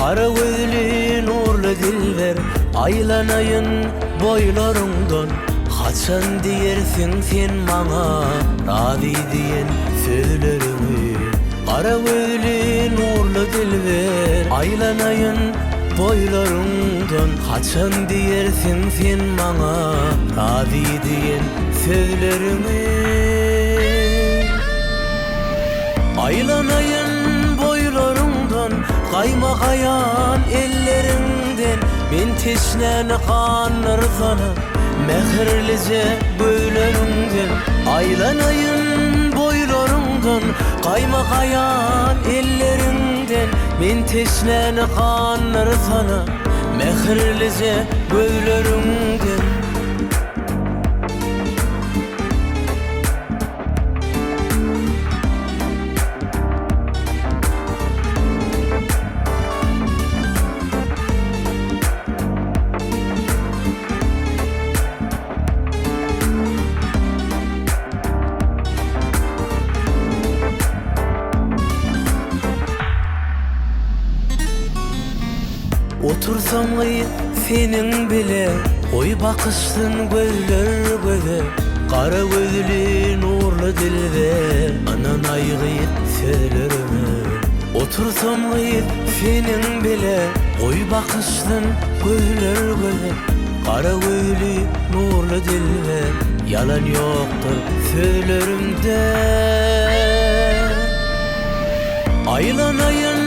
Kara gözlü nurlu dilber, aylanayın boylarından. Kaçan diyersin sen bana, razi diyen sözlerimi. Kara gözlü nurlu dilber, aylanayın boylarından. Kaçan diyersin sen bana, razi diyen sözlerimi. Aylanayın boylarından, kaymakayan ellerinden. Men teşneni kanır sana, mehirlice gözlerinden. Aylanayın boylarından, kaymakayan ellerinden. Men teşneni kanır sana, mehirlice gözlerinden. Otursam senin bile, oy bakıştın gözler göze. Kara gözlü nurlu dilber, anan aygıyıp söylerime. Otursam senin bile, oy bakıştın gözler göze. Kara gözlü nurlu dilber, yalan yoktur söylerimde. Aylanayın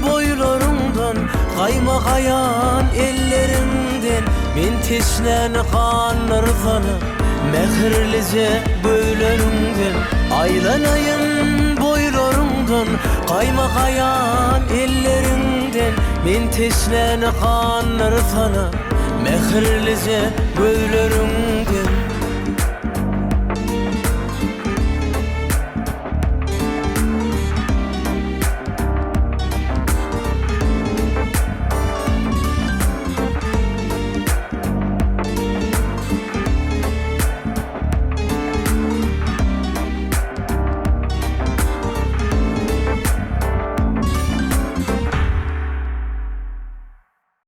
boylarından, kaymakayan ellerinden. Men teşneni kanır sana, mehirlice gözlerinden. Aylanayın boylarından, kaymakayan ellerinden. Men teşneni kanır sana, mehirlice gözlerinden.